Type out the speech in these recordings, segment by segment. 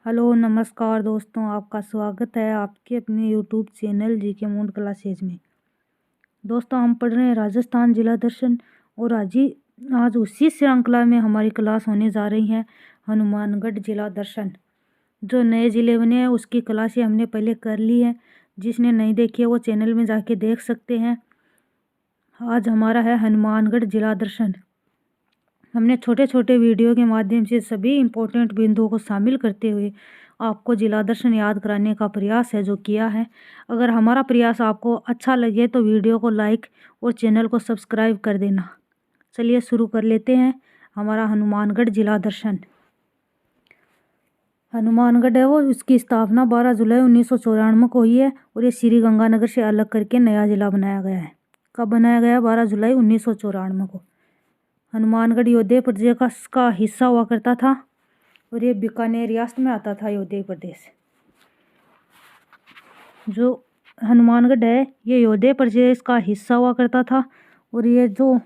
Hello नमस्कार दोस्तों, आपका स्वागत है आपके अपने YouTube channel GK mood classes में। दोस्तों, हम पढ़ रहे हैं राजस्थान जिला दर्शन और आज उसी श्रृंखला में हमारी क्लास होने जा रही है हनुमानगढ़ जिला दर्शन। जो नए ज़िले बने हैं उसकी क्लासें हमने पहले कर ली है, जिसने नहीं देखी है वो चैनल में जाके देख सकते हैं। आज हमारा है हनुमानगढ़ जिला दर्शन। हमने छोटे छोटे वीडियो के माध्यम से सभी इम्पोर्टेंट बिंदुओं को शामिल करते हुए आपको जिला दर्शन याद कराने का प्रयास है जो किया है। अगर हमारा प्रयास आपको अच्छा लगे तो वीडियो को लाइक और चैनल को सब्सक्राइब कर देना। चलिए शुरू कर लेते हैं हमारा हनुमानगढ़ जिला दर्शन। हनुमानगढ़ है वो इसकी स्थापना 12 जुलाई 1994 को हुई है और ये श्री गंगानगर से अलग करके नया जिला बनाया गया है। कब बनाया गया? 12 जुलाई 1994 को। हनुमानगढ़ योध्या प्रदेश का हिस्सा हुआ करता था और ये बीकानेर रियासत में आता था। योध्या प्रदेश जो हनुमानगढ़ है ये योध्या प्रदेश का हिस्सा हुआ करता था और ये जो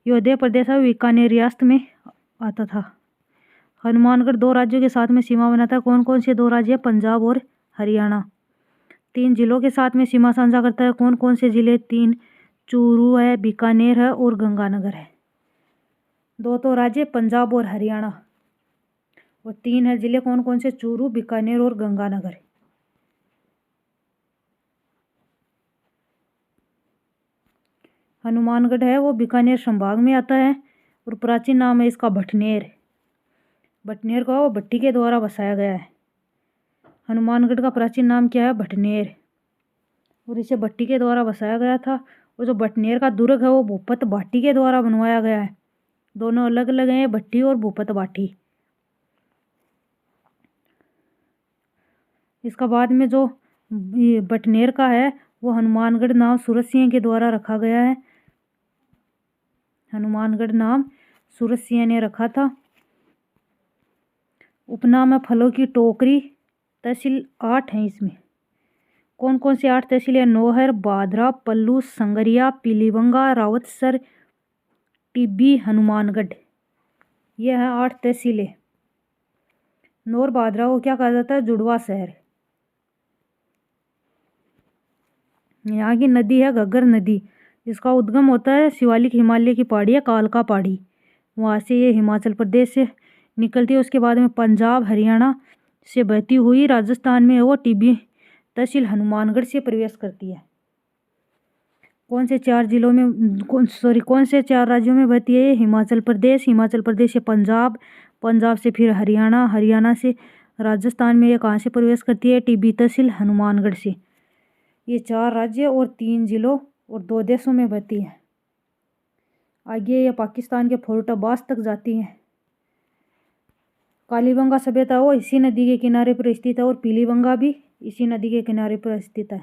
योध्या प्रदेश है बीकानेर रियासत में आता था। हनुमानगढ़ 2 राज्यों के साथ में सीमा बनाता है। कौन कौन से 2 राज्य? पंजाब और हरियाणा। 3 जिलों के साथ में सीमा साझा करता है। कौन कौन से जिले? 3, चूरू है, बीकानेर है और गंगानगर है। 2 तो राज्य पंजाब और हरियाणा और 3 है जिले। कौन कौन से? चूरू, बीकानेर और गंगानगर। हनुमानगढ़ है वो बीकानेर संभाग में आता है और प्राचीन नाम है इसका भटनेर। भटनेर को भट्टी के द्वारा बसाया गया है। हनुमानगढ़ का प्राचीन नाम क्या है? भटनेर, और इसे भट्टी के द्वारा बसाया गया था। और जो भटनेर का दुर्ग है वो भूपत भाटी के द्वारा बनवाया गया है। दोनों अलग अलग हैं, भट्टी और भूपत भाटी। इसका बाद में जो भटनेर का है वो हनुमानगढ़ नाम सूरत सिंह के द्वारा रखा गया है। हनुमानगढ़ नाम सूरत सिंह ने रखा था। उपनाम है फलों की टोकरी। तहसील 8 हैं इसमें। कौन कौन सी 8 तहसीलें? नौहर, बादरा, पल्लू, संगरिया, पीलीबंगा, रावतसर, टिब्बी, हनुमानगढ़। ये है 8 तहसीलें। नौर बादरा को क्या कहा जाता है? जुड़वा शहर। यहाँ की नदी है घग्गर नदी। इसका उद्गम होता है शिवालिक हिमालय की पहाड़ी है कालका पहाड़ी, वहाँ से ये हिमाचल प्रदेश से निकलती है। उसके बाद में पंजाब हरियाणा से बहती हुई राजस्थान में वो टिब्बी तहसील हनुमानगढ़ से प्रवेश करती है। कौन से 4 जिलों में कौन से 4 राज्यों में बहती है? हिमाचल प्रदेश से पंजाब, पंजाब से फिर हरियाणा, हरियाणा से राजस्थान में ये कहाँ से प्रवेश करती है? टिब्बी तहसील हनुमानगढ़ से। ये 4 राज्य और 3 जिलों और 2 देशों में बहती है। आगे ये पाकिस्तान के फैसलाबाद तक जाती है। कालीबंगा सभ्यता वो इसी नदी के किनारे पर स्थित है और पीलीबंगा भी इसी नदी के किनारे पर स्थित है।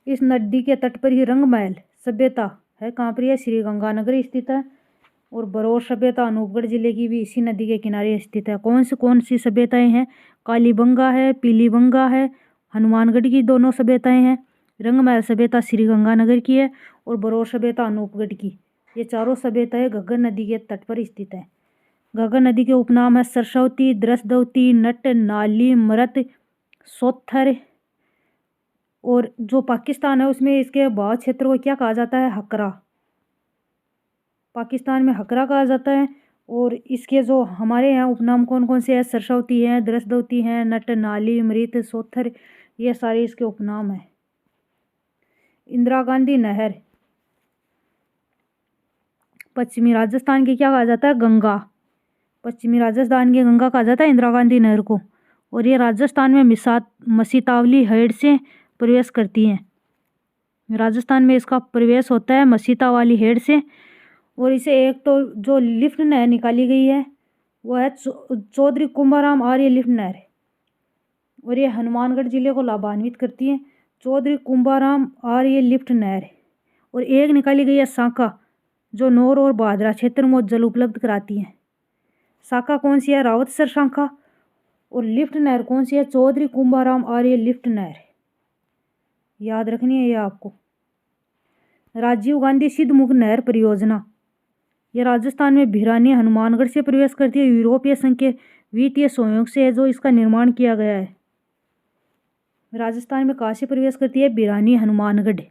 इस नदी के तट पर ही रंगमहल सभ्यता है। कहाँ पर? यह श्री गंगानगर स्थित है। और बरौर सभ्यता अनूपगढ़ जिले की भी इसी नदी के किनारे स्थित है। कौन सी सभ्यताएं हैं? कालीबंगा है, पीलीबंगा है, हनुमानगढ़ की दोनों सभ्यताएं हैं। रंगमहल सभ्यता श्री गंगानगर की है और बरौर सभ्यता अनूपगढ़ की। ये चारों सभ्यताएं घग्गर नदी के तट पर स्थित है। घग्गर नदी के उपनाम है सरस्वती, दृशदवती, नट, नाली, मृत, सोत्थर। और जो पाकिस्तान है उसमें इसके बहाव क्षेत्र को क्या कहा जाता है? हकरा। पाकिस्तान में हकरा कहा जाता है। और इसके जो हमारे यहाँ उपनाम कौन कौन से हैं? सरस्वती हैं, दृशदवती हैं, नट, नाली, मृत, सोत्थर, ये सारे इसके उपनाम हैं। इंदिरा गांधी नहर पश्चिमी राजस्थान की क्या कहा जाता है? गंगा। पश्चिमी राजस्थान की गंगा कहा जाता है इंदिरा गांधी नहर को। और ये राजस्थान में मसीतावली हेड से प्रवेश करती हैं। राजस्थान में इसका प्रवेश होता है मसीतावली हेड से। और इसे एक तो जो लिफ्ट नहर निकाली गई है वो है चौधरी कुंभाराम आर्य लिफ्ट नहर, और ये हनुमानगढ़ जिले को लाभान्वित करती है। चौधरी कुंभाराम आर्य लिफ्ट नहर। और एक निकाली गई है शाखा जो नौर और बादरा क्षेत्र में जल उपलब्ध कराती है। शाखा कौन सी है? रावतसर शाखा। और लिफ्ट नहर कौन सी है? चौधरी कुंभाराम आर्य लिफ्ट नहर। याद रखनी है ये आपको। राजीव गांधी सिद्धमुख नहर परियोजना यह राजस्थान में भिरानी हनुमानगढ़ से प्रवेश करती है। यूरोपीय संघ के वित्तीय सहयोग से है जो इसका निर्माण किया गया है। राजस्थान में कहाँ से प्रवेश करती है? भिरानी हनुमानगढ़।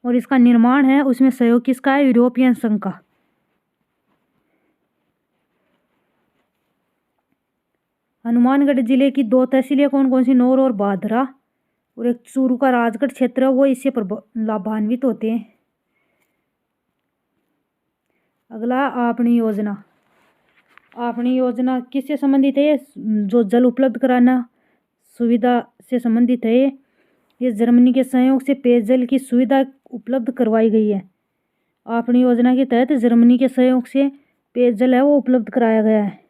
और इसका निर्माण है उसमें सहयोग किसका है? यूरोपियन संघ का। हनुमानगढ़ जिले की 2 तहसीलें कौन कौन सी? नौर और बादरा। और एक चूरू का राजगढ़ क्षेत्र है वो इससे लाभान्वित होते हैं। अगला आपनी योजना। आपनी योजना किससे संबंधित है? जो जल उपलब्ध कराना सुविधा से संबंधित है। ये जर्मनी के सहयोग से पेयजल की सुविधा उपलब्ध करवाई गई है। आपनी योजना के तहत जर्मनी के सहयोग से पेयजल है वो उपलब्ध कराया गया है।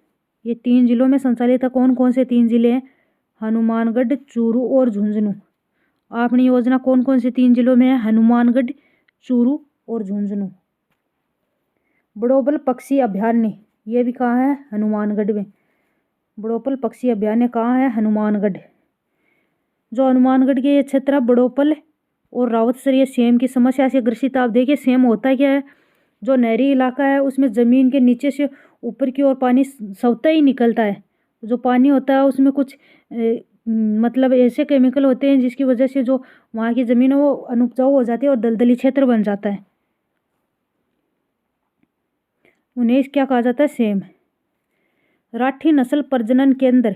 ये 3 जिलों में संचालित है। कौन कौन से 3 जिले हैं? हनुमानगढ़, चूरू और झुंझुनू। आपनी योजना कौन कौन से 3 जिलों में है? हनुमानगढ़, चूरू और झुंझुनू। बड़ोपल पक्षी अभयारण्य ये भी कहाँ है? हनुमानगढ़ में। बड़ोपल पक्षी अभयारण्य कहाँ है? हनुमानगढ़। जो हनुमानगढ़ के ये क्षेत्र है बड़ोपल और रावतसर ये सेम की समस्या से ग्रसित। आप देखिए सेम होता क्या है? जो नहरी इलाका है उसमें ज़मीन के नीचे से ऊपर की ओर पानी स्वतः ही निकलता है। जो पानी होता है उसमें कुछ मतलब ऐसे केमिकल होते हैं जिसकी वजह से जो वहाँ की ज़मीन है वो अनुपजाऊ हो जाती है और दलदली क्षेत्र बन जाता है। उन्हें क्या कहा जाता है? सेम। राठी नस्ल प्रजनन केंद्र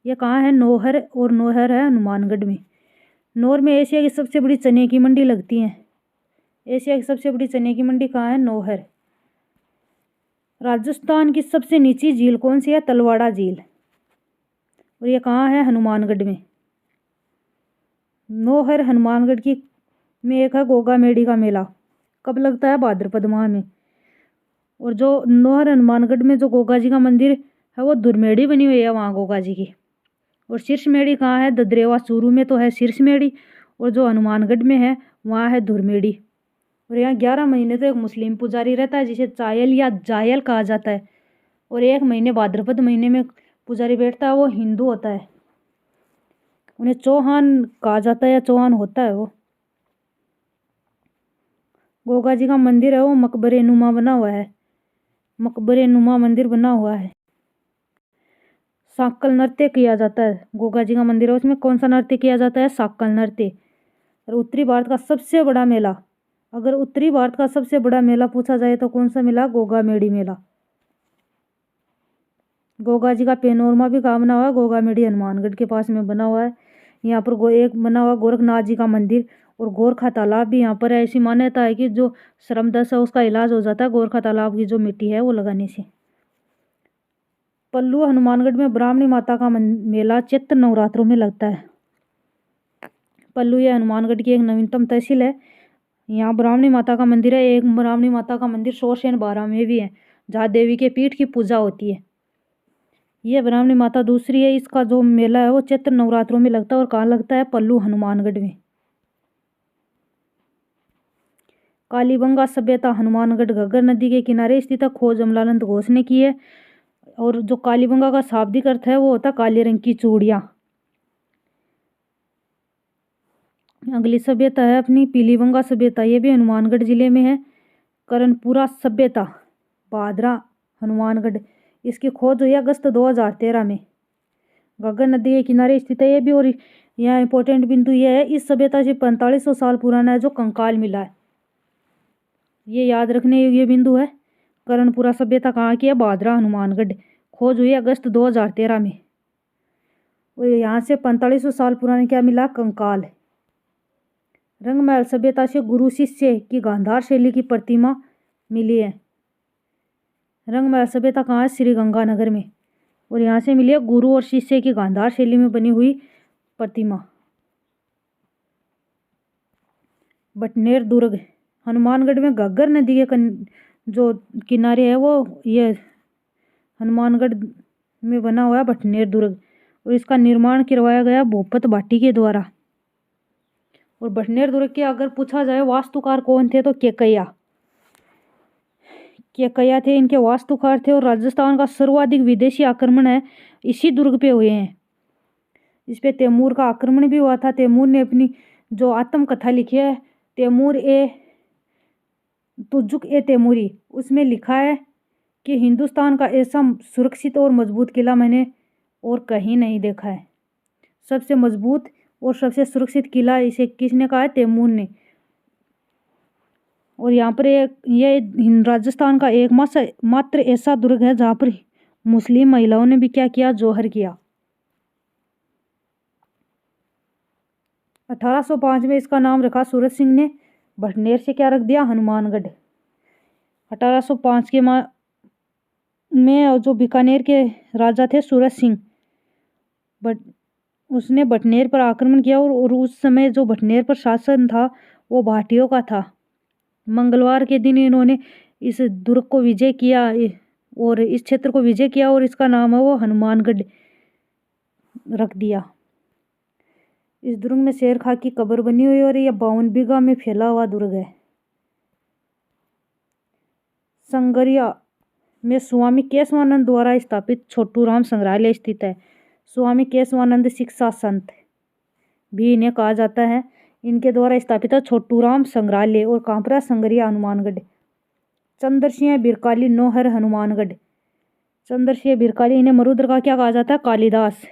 ये कहाँ है? नौहर। और नौहर है हनुमानगढ़ में। नौर में एशिया की सबसे बड़ी चने की मंडी लगती है। एशिया की सबसे बड़ी चने की मंडी कहाँ है? नौहर। राजस्थान की सबसे नीची झील कौन सी है? तलवाड़ा झील। और ये कहाँ है? हनुमानगढ़ में। नौहर हनुमानगढ़ की में एक है गोगा मेड़ी का मेला। कब लगता है? भाद्रपद माह में। और जो नौहर हनुमानगढ़ में जो गोगा जी का मंदिर है वो दुर्मेड़ी बनी हुई है वहाँ गोगा जी की। और शीर्ष मेड़ी कहाँ है? ददरेवा। चूरू में तो है शीर्ष मेड़ी और जो हनुमानगढ़ में है वहाँ है दुर्मेड़ी। और यहाँ 11 महीने तो एक मुस्लिम पुजारी रहता है जिसे चायल या जायल कहा जाता है। और 1 महीने भाद्रपद महीने में पुजारी बैठता है वो हिंदू होता है। उन्हें चौहान कहा जाता है या चौहान होता है वो। गोगा जी का मंदिर है वो मकबरे नुमा बना हुआ है। मकबरे नुमा मंदिर बना हुआ है। साकल नृत्य किया जाता है। गोगा जी का मंदिर है उसमें कौन सा नृत्य किया जाता है? साकल नृत्य। और उत्तरी भारत का सबसे बड़ा मेला, अगर उत्तरी भारत का सबसे बड़ा मेला पूछा जाए तो कौन सा मेला? गोगा मेड़ी मेला। गोगा जी का पेनोरमा भी कहाँ बना हुआ है? गोगा मेड़ी हनुमानगढ़ के पास में बना हुआ है। यहाँ पर एक बना हुआ गोरखनाथ जी का मंदिर और गोरखा तालाब भी यहाँ पर है। ऐसी मान्यता है कि जो श्रमदस है उसका इलाज हो जाता है गोरखा तालाब की जो मिट्टी है वो लगाने से। पल्लू हनुमानगढ़ में ब्राह्मणी माता का मेला चैत्र नवरात्रों में लगता है। पल्लू ये हनुमानगढ़ की एक नवीनतम तहसील है। यहाँ ब्राह्मणी माता का मंदिर है। एक ब्राह्मणी माता का मंदिर शोरसेन 12 में भी है जहाँ देवी के पीठ की पूजा होती है। ये ब्राह्मणी माता दूसरी है। इसका जो मेला है वो चैत्र नवरात्रों में लगता है। और कहाँ लगता है? पल्लू हनुमानगढ़ में। कालीबंगा सभ्यता हनुमानगढ़ घग्गर नदी के किनारे स्थित है। खोज अमलानंद घोष ने की है। और जो कालीबंगा का शाब्दिक अर्थ है वो होता है काले रंग की चूड़ियाँ। अगली सभ्यता है अपनी पीलीबंगा सभ्यता। ये भी हनुमानगढ़ जिले में है। करणपुरा सभ्यता भादरा हनुमानगढ़। इसकी खोज हुई अगस्त 2013 में। घग्गर नदी के किनारे स्थित है ये भी। और यहाँ इंपॉर्टेंट बिंदु ये है इस सभ्यता से 4500 साल पुराना है जो कंकाल मिला है। ये याद रखने योग्य बिंदु है। करणपुरा सभ्यता कहाँ की है? भादरा हनुमानगढ़। खोज हुई अगस्त 2013 में। और यहाँ से 4500 साल पुराने क्या मिला? कंकाल। रंगमहल सभ्यता से गुरु शिष्य की गांधार शैली की प्रतिमा मिली है। रंगमहल सभ्यता कहाँ है? श्रीगंगानगर में। और यहाँ से मिली है गुरु और शिष्य की गांधार शैली में बनी हुई प्रतिमा। बटनेर दुर्ग हनुमानगढ़ में घग्गर नदी के जो किनारे है वो ये हनुमानगढ़ में बना हुआ है बटनेर दुर्ग। और इसका निर्माण करवाया गया भूपत भाटी के द्वारा। और बटनेर दुर्ग के अगर पूछा जाए वास्तुकार कौन थे तो केकैया थे इनके वास्तुकार थे। और राजस्थान का सर्वाधिक विदेशी आक्रमण है इसी दुर्ग पे हुए हैं। इस पे तैमूर का आक्रमण भी हुआ था। तैमूर ने अपनी जो आत्मकथा लिखी है तैमूर ए तुजुक ए तैमूरी, उसमें लिखा है कि हिंदुस्तान का ऐसा सुरक्षित और मजबूत किला मैंने और कहीं नहीं देखा है। सबसे मजबूत और सबसे सुरक्षित किला इसे किसने कहा है? तैमूर ने। और यहाँ पर ये राजस्थान का एकमात्र ऐसा दुर्ग है जहाँ पर मुस्लिम महिलाओं ने भी क्या किया? जौहर किया। 1805 में इसका नाम रखा सूरज सिंह ने। भटनेर से क्या रख दिया? हनुमानगढ़। 1805 के में जो बीकानेर के राजा थे सूरज सिंह, बट उसने भटनेर पर आक्रमण किया और उस समय जो भटनेर पर शासन था वो भाटियों का था। मंगलवार के दिन इन्होंने इस दुर्ग को विजय किया और इस क्षेत्र को विजय किया और इसका नाम है वो हनुमानगढ़ रख दिया। इस दुर्ग में शेर खां की कब्र बनी हुई है और यह 52 बीघा में फैला हुआ दुर्ग है। संगरिया में स्वामी केशवानंद द्वारा स्थापित छोटू राम संग्रहालय स्थित है। स्वामी केशवानंद शिक्षा संत भी इन्हें कहा जाता है। इनके द्वारा स्थापित है छोटू राम संग्रहालय। और कहाँ पर? संगरिया, हनुमानगढ़। चंद्रसिंह बिरकाली नौहर, हनुमानगढ़। चंद्रसिंह बिरकाली, इन्हें मरुद्र का क्या कहा जाता है? कालिदास।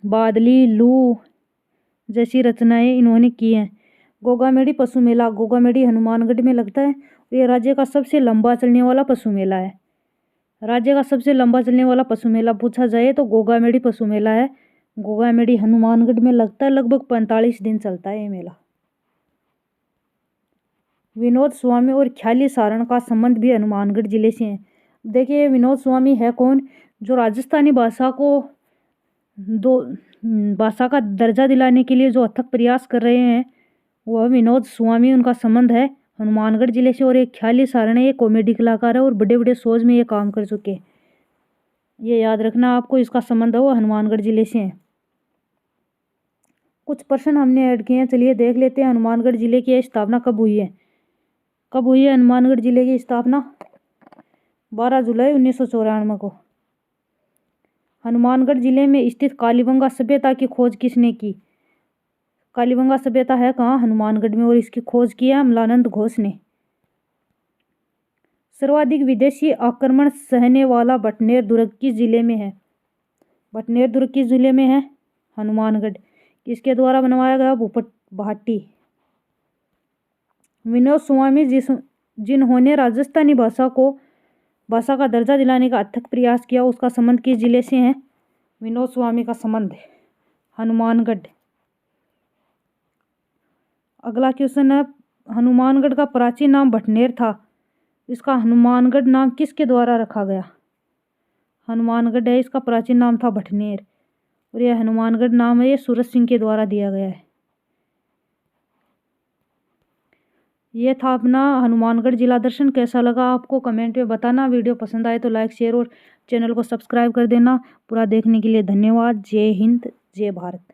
बादली, लू जैसी रचनाएं इन्होंने की हैं। गोगामेड़ी पशु मेला, गोगामेड़ी हनुमानगढ़ में लगता है। ये राज्य का सबसे लंबा चलने वाला पशु मेला है। राज्य का सबसे लंबा चलने वाला पशु मेला पूछा जाए तो गोगामेड़ी पशु मेला है। गोगामेड़ी हनुमानगढ़ में लगता है। लगभग 45 दिन चलता है ये मेला। विनोद स्वामी और ख्याली सारण का संबंध भी हनुमानगढ़ जिले से है। देखिए विनोद स्वामी है कौन? जो राजस्थानी भाषा का दर्जा दिलाने के लिए जो अथक प्रयास कर रहे हैं वह विनोद स्वामी, उनका संबंध है हनुमानगढ़ जिले से। और एक ख्याली सारण है, ये कॉमेडी कलाकार है और बड़े बड़े शोज में ये काम कर चुके हैं। ये याद रखना आपको, इसका संबंध है वो हनुमानगढ़ जिले से है। कुछ प्रश्न हमने ऐड किए हैं, चलिए देख लेते हैं। हनुमानगढ़ जिले की स्थापना कब हुई है? कब हुई है हनुमानगढ़ जिले की स्थापना? 12 जुलाई 1994 को। हनुमानगढ़ जिले में स्थित कालीबंगा सभ्यता की खोज किसने की? कालीबंगा सभ्यता है कहाँ? हनुमानगढ़ में। और इसकी खोज की है अमलानंद घोष ने। सर्वाधिक विदेशी आक्रमण सहने वाला भटनेर दुर्ग किस जिले में है? भटनेर दुर्ग किस जिले में है? हनुमानगढ़। किसके द्वारा बनवाया गया? भूपत भाटी। विनोद स्वामी जिन्होंने राजस्थानी भाषा का दर्जा दिलाने का अथक प्रयास किया, उसका संबंध किस जिले से है? विनोद स्वामी का संबंध हनुमानगढ़। अगला क्वेश्चन है, हनुमानगढ़ का प्राचीन नाम भटनेर था, इसका हनुमानगढ़ नाम किसके द्वारा रखा गया? हनुमानगढ़ है, इसका प्राचीन नाम था भटनेर। और यह हनुमानगढ़ नाम है ये सूरज सिंह के द्वारा दिया गया है। ये था अपना हनुमानगढ़ जिला दर्शन। कैसा लगा आपको कमेंट में बताना। वीडियो पसंद आए तो लाइक, शेयर और चैनल को सब्सक्राइब कर देना। पूरा देखने के लिए धन्यवाद। जय हिंद, जय भारत।